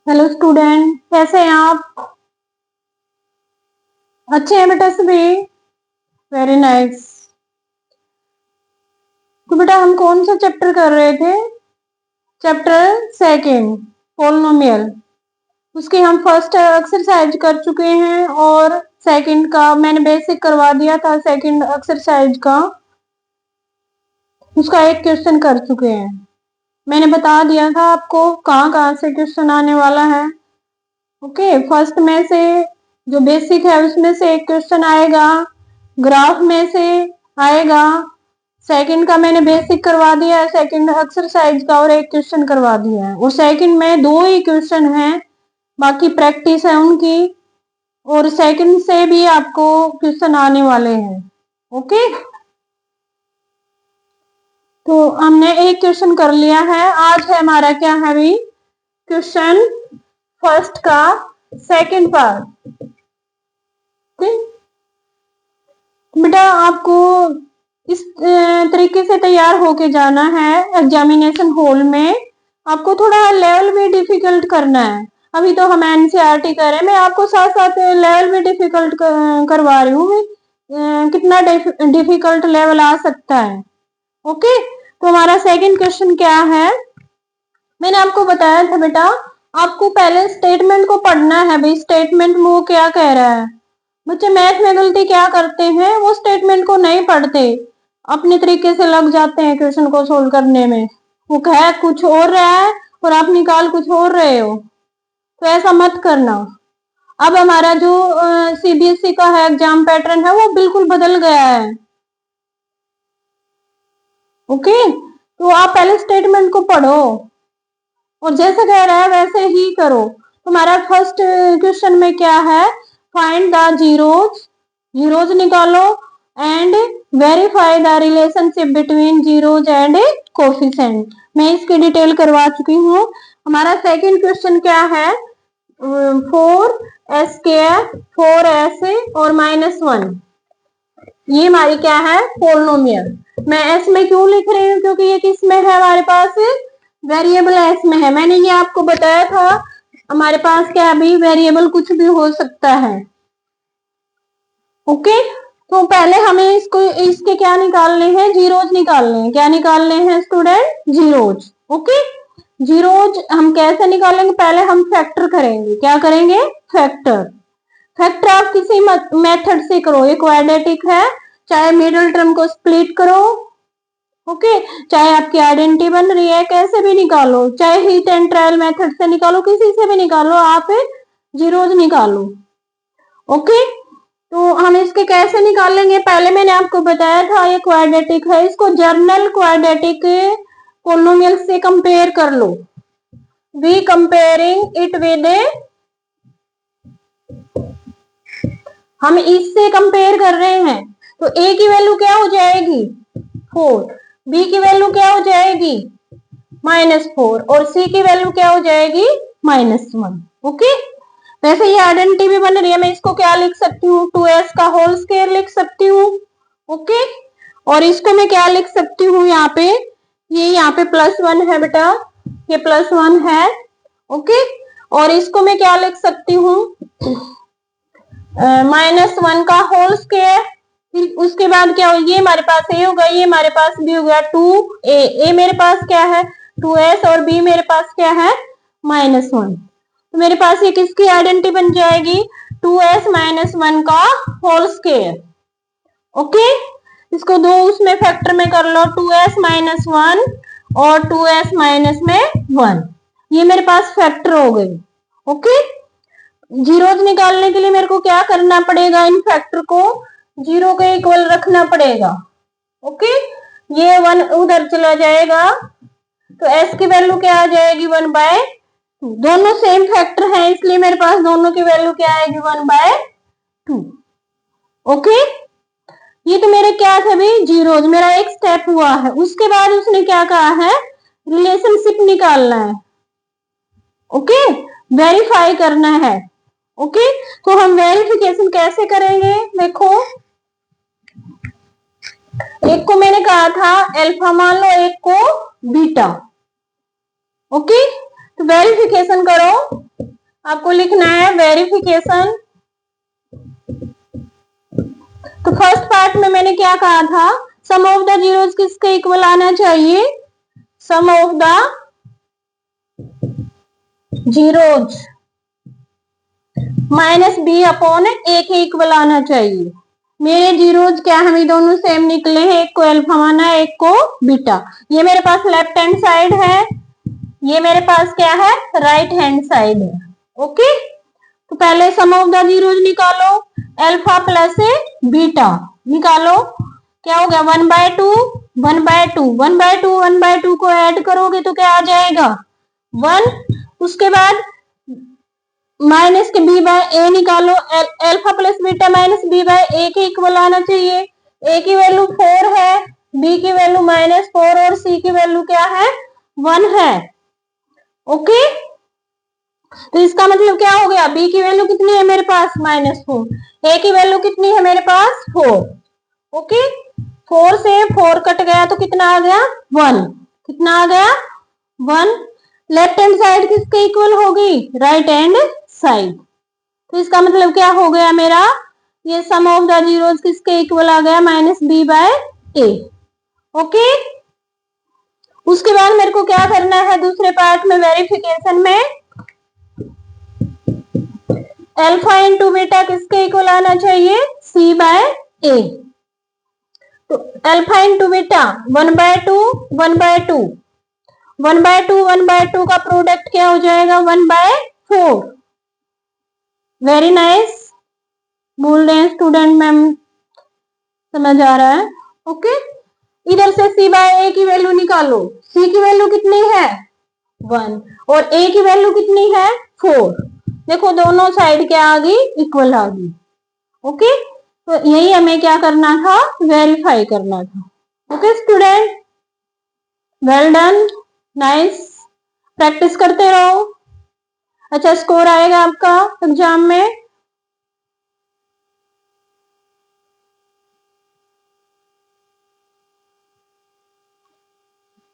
Hello student, कैसे हैं आप? अच्छे हैं बेटा सभी। Very nice. तो बेटा हम कौन सा चैप्टर कर रहे थे? Chapter second, polynomial. उसकी हम फर्स्ट एक्सरसाइज कर चुके हैं और सेकंड का मैंने बेसिक करवा दिया था। सेकंड एक्सरसाइज का उसका एक क्वेश्चन कर चुके हैं। मैंने बता दिया था आपको कहाँ कहाँ से क्वेश्चन आने वाला है। ओके, फर्स्ट में से जो बेसिक है उसमें से एक क्वेश्चन आएगा, ग्राफ में से आएगा। सेकंड का मैंने बेसिक करवा दिया है, सेकंड एक्सरसाइज का, और एक क्वेश्चन करवा दिया है। और सेकंड में दो ही क्वेश्चन हैं, बाकी प्रैक्टिस है उनकी। और सेकंड से भी आपको क्वेश्चन आने वाले हैं। ओके, तो हमने एक क्वेश्चन कर लिया है। आज है हमारा क्या है अभी? क्वेश्चन फर्स्ट का सेकंड पार्ट। बेटा आपको इस तरीके से तैयार होके जाना है एग्जामिनेशन हॉल में। आपको थोड़ा लेवल भी डिफिकल्ट करना है। अभी तो हम एनसीईआरटी कर रहे हैं, मैं आपको साथ साथ लेवल भी डिफिकल्ट करवा रही हूँ। कितना डिफिकल्ट लेवल आ सकता है। ओके, तो हमारा सेकंड क्वेश्चन क्या है? मैंने आपको बताया था बेटा, आपको पहले स्टेटमेंट को पढ़ना है। भाई स्टेटमेंट में वो क्या कह रहा है। बच्चे मैथ में गलती क्या करते हैं, वो स्टेटमेंट को नहीं पढ़ते, अपने तरीके से लग जाते हैं क्वेश्चन को सोल्व करने में। वो कह कुछ और रहा है और आप निकाल कुछ और रहे हो, तो ऐसा मत करना। अब हमारा जो सीबीएसई का है एग्जाम पैटर्न है, वो बिल्कुल बदल गया है। ओके, तो आप पहले स्टेटमेंट को पढ़ो और जैसे कह रहा है वैसे ही करो। हमारा फर्स्ट क्वेश्चन में क्या है? फाइंड द जीरोज, जीरोज निकालो and verify the relationship between zeros and coefficient. मैं इसकी डिटेल करवा चुकी हूँ। हमारा सेकंड क्वेश्चन क्या है? 4s² 4s और -1, ये हमारी क्या है? पोलिनोमियल। मैं एस में क्यों लिख रही हूँ? क्योंकि ये किस में है हमारे पास? वेरिएबल एस में है। मैंने ये आपको बताया था, हमारे पास क्या अभी वेरिएबल कुछ भी हो सकता है। ओके, तो पहले हमें इसको इसके क्या निकालने हैं? जीरोज निकालने हैं। क्या निकालने हैं स्टूडेंट? जीरोज। ओके, जीरोज हम कैसे निकालेंगे? पहले हम फैक्टर करेंगे। क्या करेंगे? फैक्टर। फैक्टर आप किसी मेथड से करो, ये क्वाड्रेटिक है, चाहे मिडिल टर्म को स्प्लिट करो। ओके, चाहे आपकी आइडेंटिटी बन रही है, कैसे भी निकालो, चाहे हीट एंड ट्रायल मेथड से निकालो, किसी से भी निकालो, आप जीरोज निकालो। ओके, तो हम इसके कैसे निकालेंगे? पहले मैंने आपको बताया था ये क्वाड्रेटिक है, इसको जर्नल क्वाड्रेटिक पोलिनोमियल से कंपेयर कर लो। वी कंपेयरिंग इट विद, हम इससे कंपेयर कर रहे हैं, तो a की वैल्यू क्या हो जाएगी? 4, b की वैल्यू क्या हो जाएगी? -4, और c की वैल्यू क्या हो जाएगी? -1। ओके, वैसे ये आइडेंटिटी भी बन रही है। मैं इसको क्या लिख सकती हूँ? 2s का होल स्क्वायर लिख सकती हूँ। ओके, और इसको मैं क्या लिख सकती हूँ? यहाँ पे ये यहाँ पे +1 है बेटा, ये +1 है। ओके, और इसको मैं क्या लिख सकती हूँ? -1 का होल स्क्वायर। फिर उसके बाद क्या हो? ये हमारे पास a होगा, ये हमारे पास b होगा। 2a, a मेरे पास क्या है? 2s, और b मेरे पास क्या है? -1। तो मेरे पास ये किसकी आइडेंटिटी बन जाएगी? 2s - 1 का होल स्क्वायर। ओके, इसको दो उसमें फैक्टर में कर लो, 2s - 1 और 2s - 1, ये मेरे पास फैक्टर हो गई। ओके, जीरोज निकालने के लिए मेरे को क्या करना पड़ेगा? इन फैक्टर को जीरो के इक्वल रखना पड़ेगा। ओके, ये 1 उधर चला जाएगा, तो s की वैल्यू क्या आ जाएगी? 1/2। दोनों सेम फैक्टर हैं, इसलिए मेरे पास दोनों की वैल्यू क्या आएगी? 1/2। ओके, ये तो मेरे क्या था भाई? जीरोज। मेरा एक स्टेप हुआ है। उसके बाद उसने क्या कहा है? रिलेशनशिप निकालना है। ओके, वेरीफाई करना है। ओके, तो हम वेरिफिकेशन कैसे करेंगे? देखो, एक को मैंने कहा था अल्फा मान लो, एक को बीटा। ओके, तो वेरिफिकेशन करो। आपको लिखना है वेरिफिकेशन। तो फर्स्ट पार्ट में मैंने क्या कहा था, सम ऑफ द जीरोस किसके इक्वल आना चाहिए, sum of the zeros minus B upon A के इक्वल आना चाहिए। मेरे जीरोज क्या है, हमें दोनों सेम निकले हैं, एक को अल्फा माना है, एक को बीटा। ये मेरे पास लेफ्ट हैंड साइड है, ये मेरे पास क्या है, राइट हैंड साइड है। ओके, तो पहले सम ऑफ द जीरोज निकालो, अल्फा प्लस बीटा निकालो, क्या हो गया 1/2 1/2 1/2 1/2 को ऐड करोगे तो क्या आ जाएगा 1। उसके बाद माइनस के बी बाय ए निकालो, alpha plus beta minus B by A के इक्वल आना चाहिए। ए की वैल्यू 4 है, बी की वैल्यू -4 और सी की वैल्यू क्या है 1 है। ओके, तो इसका मतलब क्या हो गया, बी की वैल्यू कितनी है मेरे पास -4, ए की वैल्यू कितनी है मेरे पास 4। ओके, 4 से 4 कट गया तो कितना आ गया 1, कितना आ गया 1। लेफ्ट हैंड साइड किसके इक्वल होगी, राइट हैंड साइड। तो इसका मतलब क्या हो गया मेरा, ये सम ऑफ द जीरोस किसके इक्वल आ गया -b/a। ओके, उसके बाद मेरे को क्या करना है दूसरे पार्ट में, वेरिफिकेशन में अल्फा इंटू बीटा किसके इक्वल आना चाहिए c/a। तो अल्फा इंटू बीटा 1/2 1/2 1/2 1/2 का प्रोडक्ट क्या हो जाएगा 1/4। वेरी नाइस, बोल रहे हैं स्टूडेंट, मैम समझ आ रहा है। ओके, इधर से c/a की वैल्यू निकालो, c की वैल्यू कितनी है 1 और a की वैल्यू कितनी है 4। देखो दोनों साइड क्या आ गई, इक्वल आ गई। ओके, तो यही हमें क्या करना था, वेरीफाई करना था। Okay student, well done, nice, practice करते रहो, अच्छा स्कोर आएगा आपका एग्जाम में।